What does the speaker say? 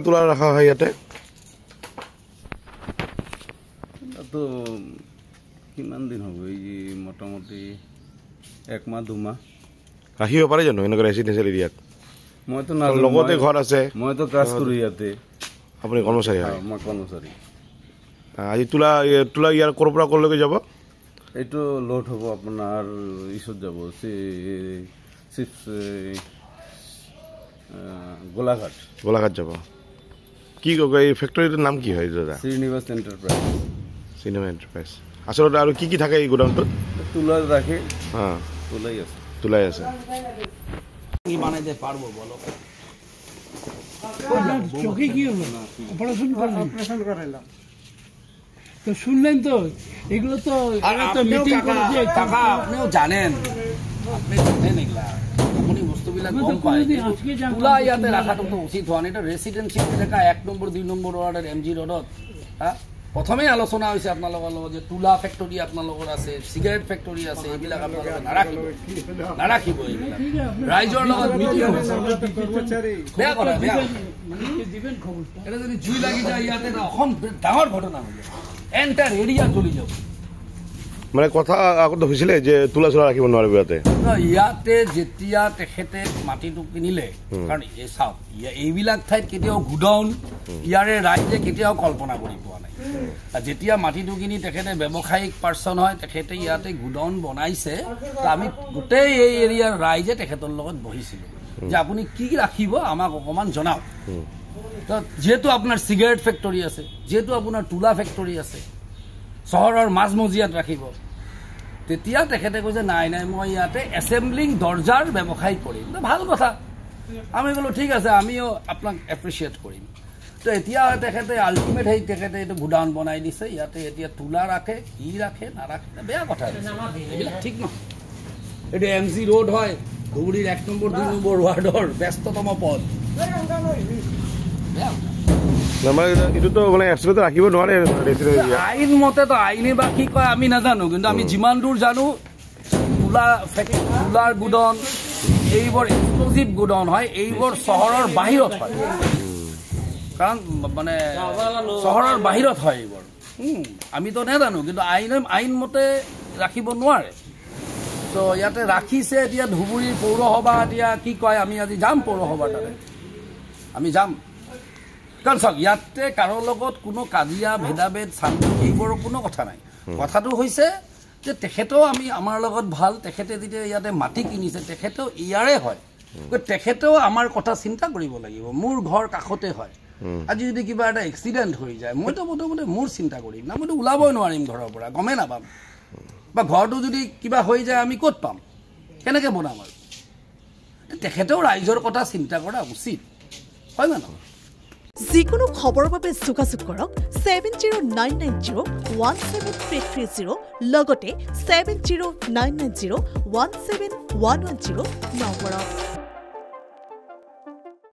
তোলা রাখা হয় ইয়াতে? তো কিমান দিন হ'ব, এই মোটামুটি 1 মাহ 2 মাহ ৰাখিব পাৰে জানো এনেকুৱা ৰেচিডেঞ্চিয়েল এৰিয়াত? মইতো লগতে ঘৰ আছে, মইতো কাজ কৰোঁ ইয়াতে। আপুনি কৰ্মচাৰী হয়? মই কৰ্মচাৰী। আজি তোলা ইয়াৰ ক'ৰ পৰা ক'লৈকে যাব? এইটো লোড হ'ব আপোনাৰ ইছত যাব, গোলাঘাট যাব। কি এই ফেক্টৰীটোৰ নাম কি হয় দাদা? শ্ৰীনিবাস এণ্টাৰপ্ৰাইজ। শ্ৰীনিবাস এণ্টাৰপ্ৰাইজ। আচলতে আৰু কি থাকে এই গোডাউনটোত? তোলা ৰাখে, তোলাই আছে। কি বানাইতে পারবো বলো? চোখে কি হলো? অপারেশন করাইলাম তো শুনলেন তো, এগুলো তো মিটিং করেছে। টাকা আপনিও জানেন, আপনি জানেন এগুলা আপনি বস্তুবিলাক গম পায়। তুলা ইয়াতে রাখাটো তো উচিত হওয়া না। এটা রেসিডেন্সিয়াল এলাকা 1 নম্বর 2 নম্বর ওয়ার্ডের MG রোডত। হ্যাঁ, প্ৰথমেই আলোচনা হৈছে আপোনালোকৰ লগত যে তুলা ফেক্টৰী আপোনালোকৰ আছে, চিগাৰেট ফেক্টৰী আছে, এইবিলাক আপোনালোকে নাৰাখিব। এইবিলাক ৰাইজৰ লগত মিটিং হৈছে, বেয়া কথা, বেয়া। এটা যদি জুই লাগি যায় ইয়াতে অসম ডাঙৰ ঘটনা হৈ যায়, এণ্টাৰ এৰিয়া জ্বলি যাব। মানে কথা আগতে হৈছিলে যে তোলা চোলা ৰাখিব নোৱাৰিব ইয়াতে। ইয়াতে যেতিয়া তেখেতে মাটিটো কিনিলে, কাৰণ এই চাওক এইবিলাক ঠাইত কেতিয়াও গুডাউন ইয়াৰে ৰাইজে কেতিয়াও কল্পনা কৰি পোৱা নাই। যেতিয়া মাটিটো কিনি তেখেতে ব্যৱসায়িক পাৰ্চন হয়, তেখেতে ইয়াতে গুডাউন বনাইছে। আমি গোটেই এই এৰিয়াৰ ৰাইজে তেখেতৰ লগত বহিছিলোঁ যে আপুনি কি ৰাখিব আমাক অকণমান জনাওক। যিহেতু আপোনাৰ চিগাৰেট ফেক্টৰী আছে, যিহেতু আপোনাৰ তুলা ফেক্টৰী আছে, চহৰৰ মাজমজিয়াত ৰাখিব, তেতিয়া তেখেতে কৈছে নাই নাই মই ইয়াতে এছেম্বলিং দৰ্জাৰ ব্যৱসায় কৰিম। ভাল কথা, আমি ক'লো ঠিক আছে, আমিও আপোনাক এপ্ৰিচিয়েট কৰিম। তো এতিয়া তেখেতে আল্টিমেট তেখেতে এইটো গুডাউন বনাই দিছে। ইয়াতে এতিয়া তুলা ৰাখে, কি ৰাখে নাৰাখে, বেয়া কথা, এইবিলাক ঠিক নহয়। এইটো MG ৰোড হয়, ধুবুৰীৰ 1 নম্বৰ 2 নম্বৰ ৱাৰ্ডৰ ব্যস্ততম পথ। বেয়া কথা। এইটোতো মানে এক্সপেক্ট ৰাখিব নোৱাৰে আইন মতেতো, আইনে বা কি কয় আমি নাজানো, কিন্তু আমি যিমান দূৰ জানো তুলাৰ গুডাউন এইবোৰ এক্সক্লুজিভ গুডাউন হয়, এইবোৰ চহৰৰ বাহিৰত হয়। কাৰণ মানে চহৰৰ বাহিৰত হয় এইবোৰ। আমিতো নাজানো, কিন্তু আইন মতে ৰাখিব নোৱাৰে। তো ইয়াতে ৰাখিছে। এতিয়া ধুবুৰীৰ পৌৰসভা এতিয়া কি কয়, আমি আজি যাম পৌৰসভাৰ তাতে, আমি যাম। কাৰণ চাওক ইয়াতে কাৰো লগত কোনো কাজিয়া ভেদাভেদ চান্দু এইবোৰৰ কোনো কথা নাই। কথাটো হৈছে যে তেখেতেও আমাৰ লগত ভাল, তেখেতে যেতিয়া ইয়াতে মাটি কিনিছে তেখেতেও ইয়াৰে হয়, তেখেতেও আমাৰ কথা চিন্তা কৰিব লাগিব। মোৰ ঘৰ কাষতে হয়, আজি যদি কিবা এটা এক্সিডেণ্ট হৈ যায় মইতো প্ৰথমতে মোৰ চিন্তা কৰিম না, মইতো ওলাবই নোৱাৰিম ঘৰৰ পৰা, গমেই নাপাম। বা ঘৰটো যদি কিবা হৈ যায় আমি ক'ত পাম, কেনেকৈ বনাম? আৰু তেখেতেও ৰাইজৰ কথা চিন্তা কৰা উচিত, হয় নে নহয়? যিকোনো খবৰৰ বাবে যোগাযোগ কৰক 7099017330 লগতে 7099017110 নম্বৰত।